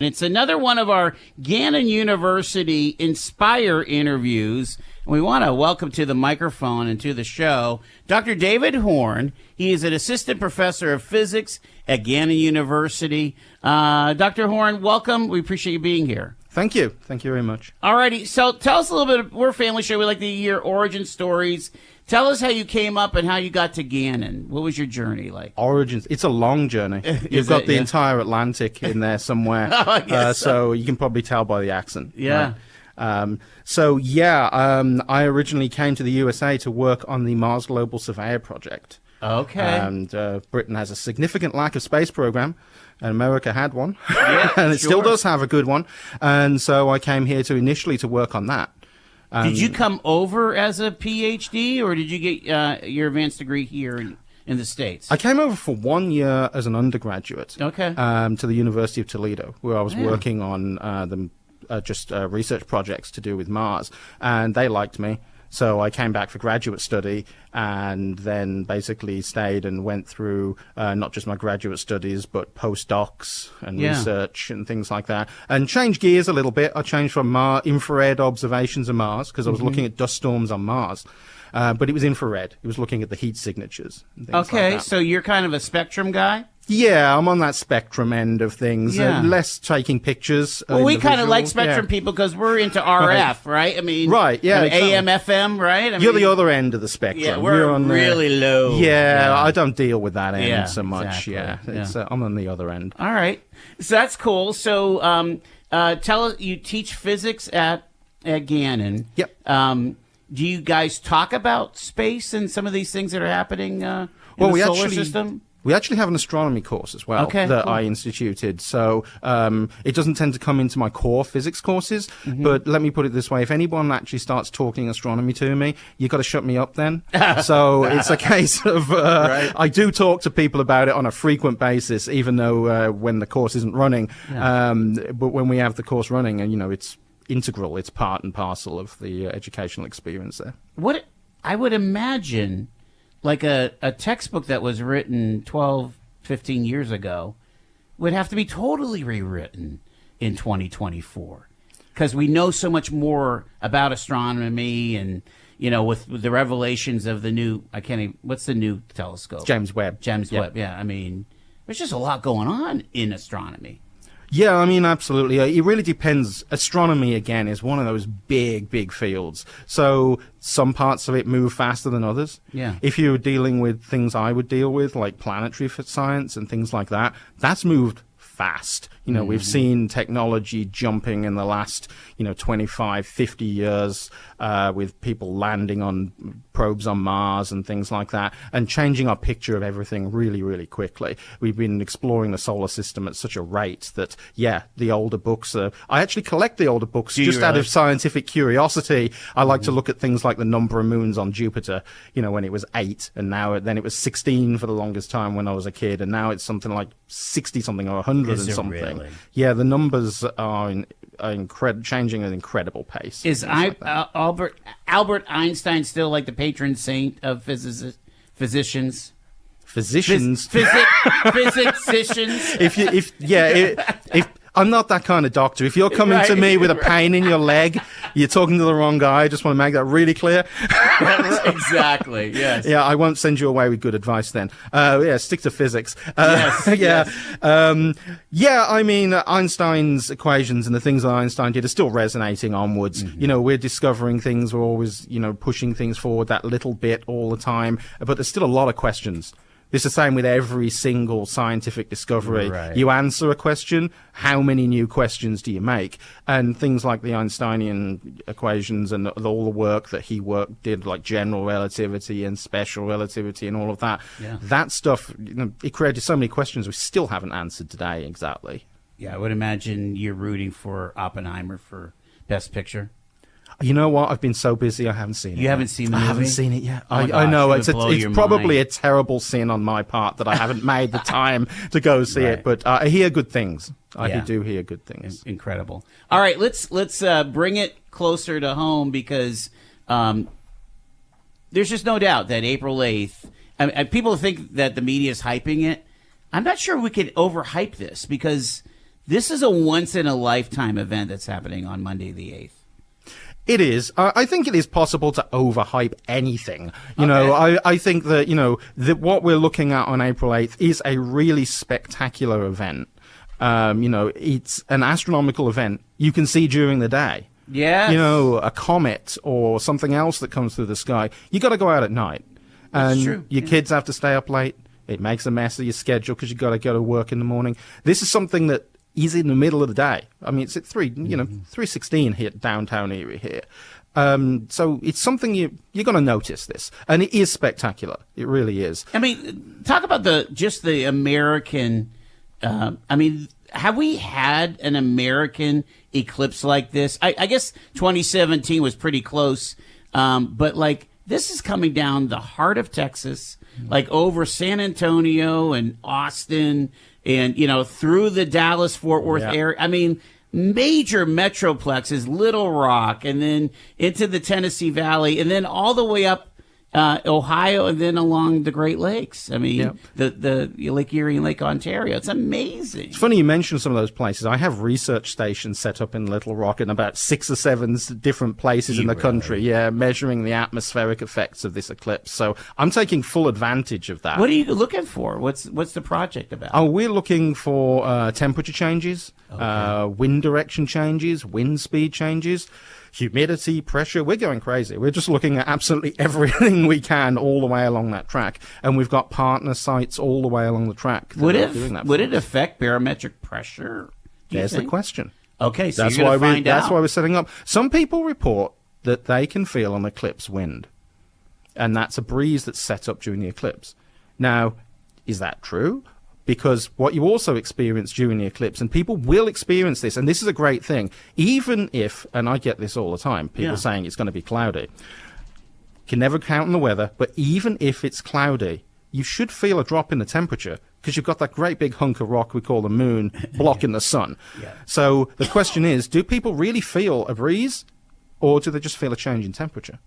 It's another one of our Gannon University Inspire interviews. And we want to welcome to the microphone and to the show Dr. David Horne. He is an assistant professor of physics at Gannon University. Dr. Horne, welcome. We appreciate you being here. Thank you. Thank you very much. All righty. So tell us a little bit. We're a family show. We like to hear origin stories. Tell us how you came up and how you got to Gannon. What was your journey like? Origins. It's a long journey. You've got the entire Atlantic in there somewhere. So you can probably tell by the accent. Yeah. Right? I originally came to the USA to work on the Mars Global Surveyor project. Okay. And Britain has a significant lack of space program, and America had one, Yeah, and it sure. still does have a good one. And so I came here initially to work on that. Did you come over as a PhD, or did you get your advanced degree here in the States? I came over for 1 year as an undergraduate. Okay. To the University of Toledo, where I was working on research projects to do with Mars, and they liked me. So I came back for graduate study and then basically stayed and went through not just my graduate studies, but postdocs and research and things like that, and changed gears a little bit. I changed from infrared observations of Mars because I was looking at dust storms on Mars. But it was infrared. It was looking at the heat signatures and things like that. So you're kind of a spectrum guy? Yeah, I'm on that spectrum end of things. Yeah. Less taking pictures. Well, we kind of like spectrum people because we're into RF, right? I mean, exactly. AM, FM, right? You're the other end of the spectrum. Yeah, we're on really low. Yeah, I don't deal with that end so much. Exactly. Yeah, I'm on the other end. All right, so that's cool. So, tell us, you teach physics at Gannon. Yep. Do you guys talk about space and some of these things that are happening in the solar system? We actually have an astronomy course as well that I instituted. So it doesn't tend to come into my core physics courses, but let me put it this way. If anyone actually starts talking astronomy to me, you've got to shut me up then. So it's a case of I do talk to people about it on a frequent basis, even though when the course isn't running. But when we have the course running, and it's integral, it's part and parcel of the educational experience there. What I would imagine, like a textbook that was written 12, 15 years ago would have to be totally rewritten in 2024 because we know so much more about astronomy and, with the revelations of the new, what's the new telescope? James Webb. Webb, yeah. I mean, there's just a lot going on in astronomy. Yeah, I mean, absolutely. It really depends. Astronomy, again, is one of those big, big fields. So some parts of it move faster than others. Yeah. If you're dealing with things I would deal with, like planetary science and things like that, that's moved fast. We've seen technology jumping in the last, 25, 50 years with people landing on probes on Mars and things like that, and changing our picture of everything really, really quickly. We've been exploring the solar system at such a rate that, the older books I actually collect the older books just out of scientific curiosity. I like to look at things like the number of moons on Jupiter, when it was 8, and then it was 16 for the longest time when I was a kid, and now it's something like 60-something or 100 and something. Really? Yeah, the numbers are changing at an incredible pace. Is Albert Einstein still like the patron saint of physicians? Physicians. Physicians. If I'm not that kind of doctor. If you're coming to me with a pain in your leg, you're talking to the wrong guy. I just want to make that really clear. Exactly. Yes. Yeah, I won't send you away with good advice then. Stick to physics. Yes. I mean, Einstein's equations and the things that Einstein did are still resonating onwards. We're discovering things. We're always, pushing things forward that little bit all the time. But there's still a lot of questions. It's the same with every single scientific discovery. Right. You answer a question, how many new questions do you make? And things like the Einsteinian equations and all the work that he did, like general relativity and special relativity and all of that, that stuff, it created so many questions we still haven't answered today exactly. Yeah, I would imagine you're rooting for Oppenheimer for Best Picture. You know what? I've been so busy, I haven't seen it. You haven't seen the movie? I haven't seen it yet. Oh I know. It's probably a terrible sin on my part that I haven't made the time to go see it, but I hear good things. I do hear good things. Incredible. All right, let's bring it closer to home because there's just no doubt that April 8th, people think that the media is hyping it. I'm not sure we could overhype this because this is a once-in-a-lifetime event that's happening on Monday the 8th. It is. I think it is possible to overhype anything. You know, I think that, that what we're looking at on April 8th is a really spectacular event. It's an astronomical event you can see during the day. Yes. A comet or something else that comes through the sky. You got to go out at night. And true. Your kids have to stay up late. It makes a mess of your schedule because you got to go to work in the morning. This is something that is in the middle of the day. I mean, it's at 3:16 here downtown Erie here. So it's something you're going to notice this, and it is spectacular. It really is. I mean, talk about the American. Have we had an American eclipse like this? I guess 2017 was pretty close, but like this is coming down the heart of Texas, like over San Antonio and Austin. And, through the Dallas-Fort Worth area. I mean, major metroplexes, Little Rock, and then into the Tennessee Valley, and then all the way up Ohio, and then along the Great Lakes. I mean, the Lake Erie and Lake Ontario. It's amazing. It's funny you mentioned some of those places. I have research stations set up in Little Rock in about 6 or 7 different places in the country. Yeah, measuring the atmospheric effects of this eclipse. So I'm taking full advantage of that. What are you looking for? What's the project about? Oh, we're looking for temperature changes, wind direction changes, wind speed changes, humidity, pressure. We're going crazy. We're just looking at absolutely everything we can all the way along that track. And we've got partner sites all the way along the track. Would it affect barometric pressure? There's the question. Okay, so that's you're why going to find out. That's why we're setting up. Some people report that they can feel an eclipse wind. And that's a breeze that's set up during the eclipse. Now, is that true? Because what you also experience during the eclipse, and people will experience this, and this is a great thing, even if, and I get this all the time, people saying it's going to be cloudy. Can never count on the weather, but even if it's cloudy, you should feel a drop in the temperature because you've got that great big hunk of rock we call the moon blocking the sun. So the question is, do people really feel a breeze, or do they just feel a change in temperature?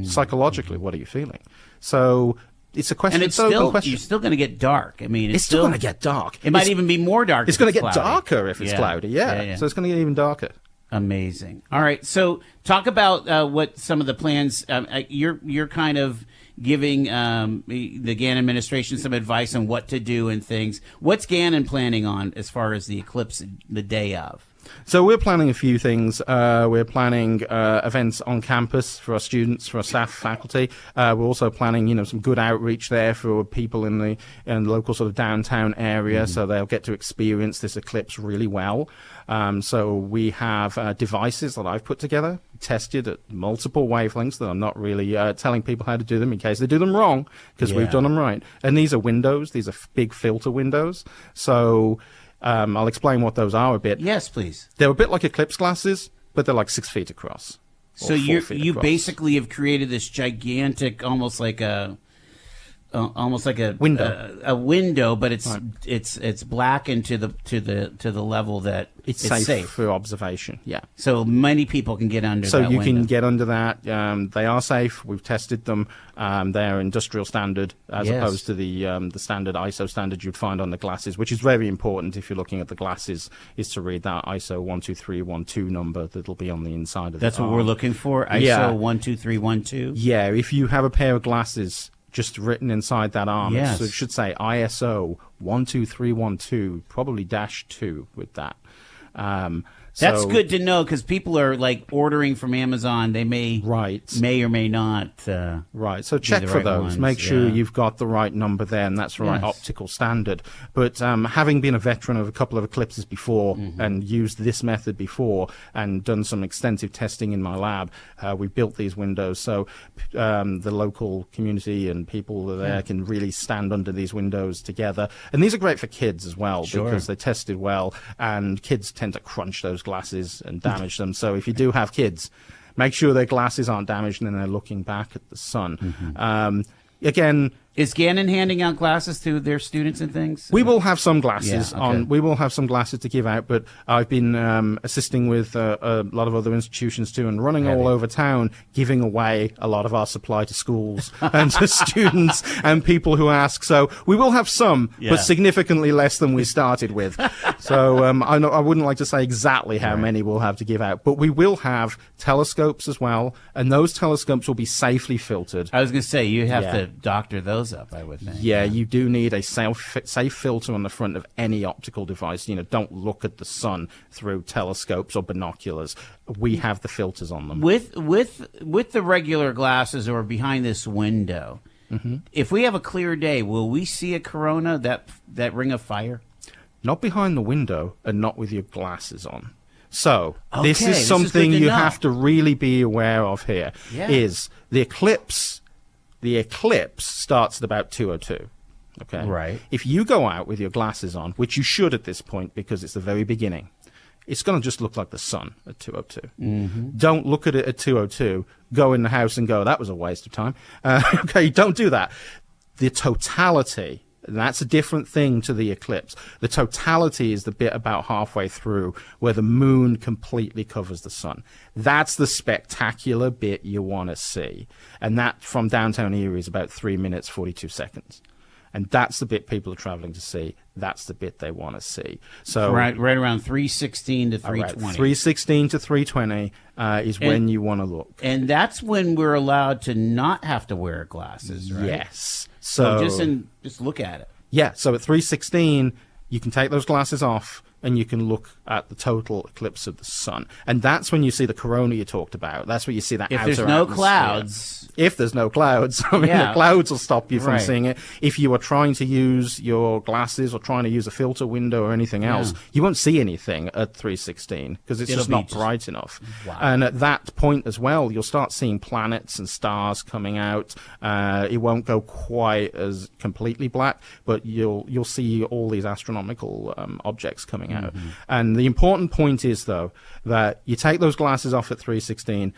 Psychologically, what are you feeling? So it's a question. And it's you're still going to get dark. I mean, it's still going to get dark. It might even be more dark. It's going to get cloudy. darker if it's cloudy. Yeah. So it's going to get even darker. Amazing. All right. So talk about what some of the plans. You're kind of giving the Gannon administration some advice on what to do and things. What's Gannon planning on as far as the eclipse the day of? So we're planning a few things. We're planning events on campus for our students, for our staff, faculty. We're also planning, some good outreach there for people in the local sort of downtown area, so they'll get to experience this eclipse really well. So we have devices that I've put together, tested at multiple wavelengths that I'm not really telling people how to do them in case they do them wrong, because we've done them right. And these are windows. These are big filter windows. So I'll explain what those are a bit. Yes, please. They're a bit like eclipse glasses, but they're like 6 feet across. So you basically have created this gigantic, almost like a window. A window, but it's blackened to the level that it's safe for observation. Yeah. So many people can get under. So that you window. can get under that. They are safe. We've tested them. They're industrial standard as opposed to the standard ISO standard you'd find on the glasses, which is very important if you're looking at the glasses, is to read that ISO 12312 number that'll be on the inside of That's what we're looking for. ISO 12312. Yeah. If you have a pair of glasses just written inside that arm, so it should say ISO 12312, probably -2 with that. That's good to know because people are like ordering from Amazon. They may or may not. So check for those. Ones. Make sure you've got the right number there, and that's the right optical standard. But having been a veteran of a couple of eclipses before and used this method before and done some extensive testing in my lab, we built these windows so the local community and people there can really stand under these windows together. And these are great for kids as well because they tested well, and kids tend to crunch those glasses and damage them. So if you do have kids, make sure their glasses aren't damaged and then they're looking back at the sun. Again, Is Gannon handing out glasses to their students and things? We will have some glasses Yeah, okay. on. We will have some glasses to give out, but I've been assisting with a lot of other institutions too, and running all over town, giving away a lot of our supply to schools and to students and people who ask. So we will have some, but significantly less than we started with. So I wouldn't like to say exactly how many we'll have to give out, but we will have telescopes as well, and those telescopes will be safely filtered. I was going to say, you have to doctor those up, I would think. Yeah, you do need a safe filter on the front of any optical device. Don't look at the sun through telescopes or binoculars. We have the filters on them. With the regular glasses or behind this window, if we have a clear day, will we see a corona, that ring of fire? Not behind the window and not with your glasses on. So this Okay, is something good to you know. have to really be aware of here. Yeah. Is the eclipse starts at about 2:02. Okay. Right. If you go out with your glasses on, which you should at this point because it's the very beginning, it's going to just look like the sun at 2:02. Don't look at it at 2:02. Go in the house and go, that was a waste of time. Okay, don't do that. The totality. And that's a different thing to the eclipse. The totality is the bit about halfway through where the moon completely covers the sun. That's the spectacular bit you want to see. And that from downtown Erie is about 3 minutes, 42 seconds. And that's the bit people are traveling to see. That's the bit they want to see. So right around 3:16 to 3:20. 3:16 to 3:20 is when you want to look. And that's when we're allowed to not have to wear glasses, right? Yes. So just look at it. Yeah, so at 3:16, you can take those glasses off and you can look at the total eclipse of the sun. And that's when you see the corona you talked about. That's where you see that If outer there's no atmosphere. clouds. If there's no clouds, I mean, Yeah. the clouds will stop you from Right. seeing it. If you are trying to use your glasses or trying to use a filter window or anything else, you won't see anything at 3:16 because it's It'll just be not just- bright enough. Wow. And at that point as well, you'll start seeing planets and stars coming out. It won't go quite as completely black, but you'll see all these astronomical objects coming out. And the important point is, though, that you take those glasses off at 3:16.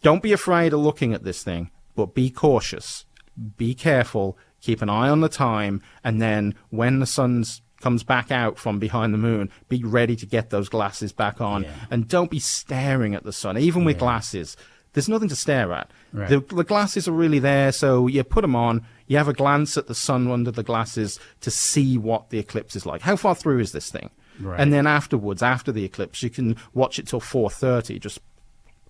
Don't be afraid of looking at this thing, but be cautious. Be careful. Keep an eye on the time. And then when the sun comes back out from behind the moon, be ready to get those glasses back on. Yeah. And don't be staring at the sun. Even with glasses, there's nothing to stare at. Right. The glasses are really there, so you put them on. You have a glance at the sun under the glasses to see what the eclipse is like. How far through is this thing? Right. And then afterwards, after the eclipse, you can watch it till 4:30. Just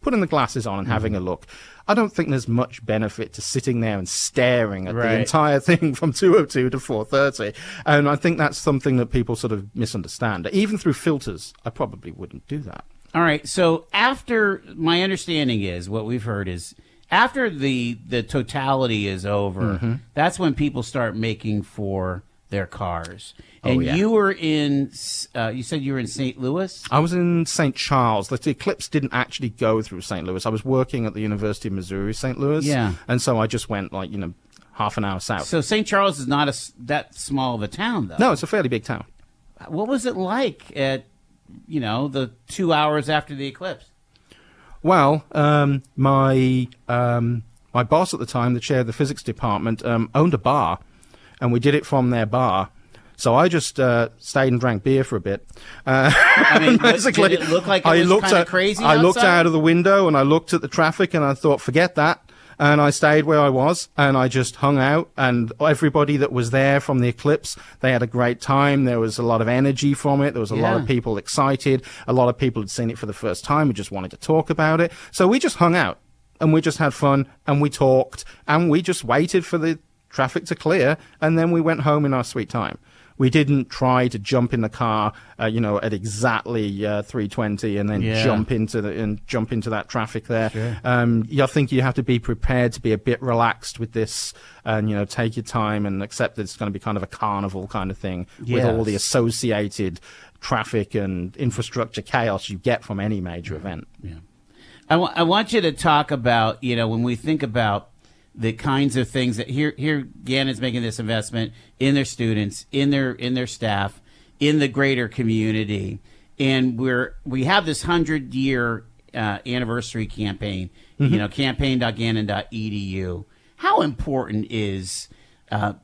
putting the glasses on and having a look. I don't think there's much benefit to sitting there and staring at the entire thing from 2:02 to 4:30. And I think that's something that people sort of misunderstand. Even through filters, I probably wouldn't do that. All right. So after, my understanding is, what we've heard is, after the totality is over, that's when people start making for their cars. And you were in, you said you were in St. Louis? I was in St. Charles. The eclipse didn't actually go through St. Louis. I was working at the University of Missouri, St. Louis. Yeah. And so I just went half an hour south. So St. Charles is not that small of a town, though. No, it's a fairly big town. What was it like at, the 2 hours after the eclipse? Well, my boss at the time, the chair of the physics department, owned a bar, and we did it from their bar. So I just stayed and drank beer for a bit. I mean, Basically, did it look like it was kind of crazy I looked outside? out of the window and I looked at the traffic and I thought, forget that. And I stayed where I was and I just hung out, and everybody that was there from the eclipse, they had a great time. There was a lot of energy from it. There was a lot of people excited. A lot of people had seen it for the first time who just wanted to talk about it. So we just hung out and we just had fun and we talked and we just waited for the traffic to clear, and then we went home in our sweet time. We didn't try to jump in the car, at exactly 3:20 and then jump into that traffic there. Sure. I think you have to be prepared to be a bit relaxed with this, and take your time and accept that it's going to be kind of a carnival kind of thing with all the associated traffic and infrastructure chaos you get from any major event. Yeah. I want you to talk about, when we think about the kinds of things that here Gannon's making this investment in their students, in their staff, in the greater community, and we have this 100-year anniversary campaign. Campaign.gannon.edu. How important is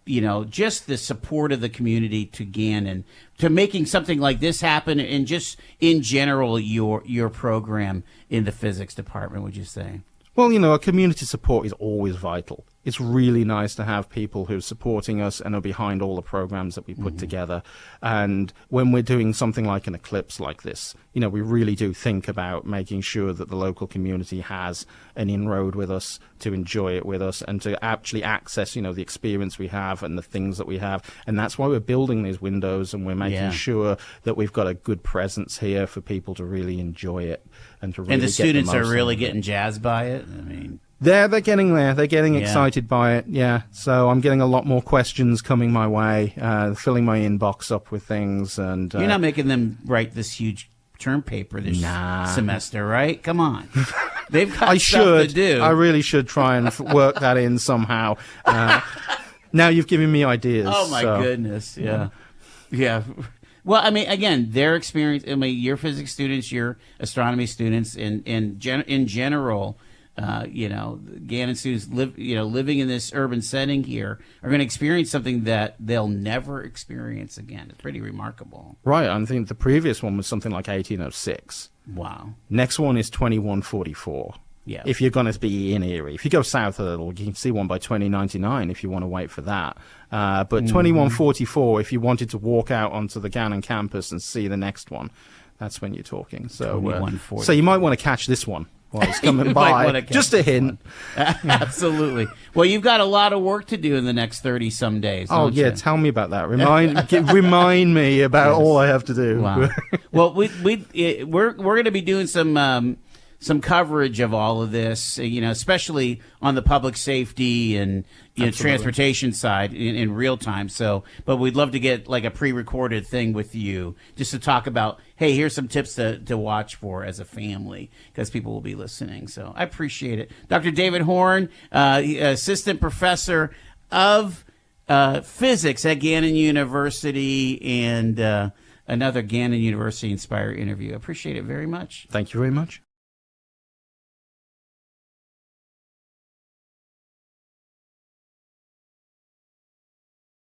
just the support of the community to Gannon, to making something like this happen, and just in general your program in the physics department, would you say? Well, a community support is always vital. It's really nice to have people who are supporting us and are behind all the programs that we put together. And when we're doing something like an eclipse like this, we really do think about making sure that the local community has an inroad with us, to enjoy it with us, and to actually access, the experience we have and the things that we have. And that's why we're building these windows, and we're making sure that we've got a good presence here for people to really enjoy it and to really. And the get students the most are really out of it. getting jazzed by it. I mean. They're getting there. They're getting excited by it. Yeah. So I'm getting a lot more questions coming my way, filling my inbox up with things. And you're not making them write this huge term paper this semester, right? Come on. They've got stuff to do. I really should try and work that in somehow. Now you've given me ideas. Oh, my goodness. Yeah. Yeah. Well, I mean, again, their experience, your physics students, your astronomy students, in general, Gannon students living in this urban setting here are going to experience something that they'll never experience again. It's pretty remarkable. Right. I think the previous one was something like 1806. Wow. Next one is 2144. Yeah. If you're going to be in Erie. If you go south a little, you can see one by 2099 if you want to wait for that. But 2144, if you wanted to walk out onto the Gannon campus and see the next one, that's when you're talking. So you might want to catch this one while it's coming by. Just a hint. Absolutely. Well, you've got a lot of work to do in the next 30-some days. Oh, yeah. You? Tell me about that. Remind me about all I have to do. Wow. Well, we're going to be doing some coverage of all of this, especially on the public safety and transportation side in real time. But we'd love to get like a pre-recorded thing with you just to talk about, hey, here's some tips to watch for as a family, because people will be listening. So I appreciate it. Dr. David Horne, assistant professor of physics at Gannon University, and another Gannon University Inspire interview. I appreciate it very much. Thank you very much.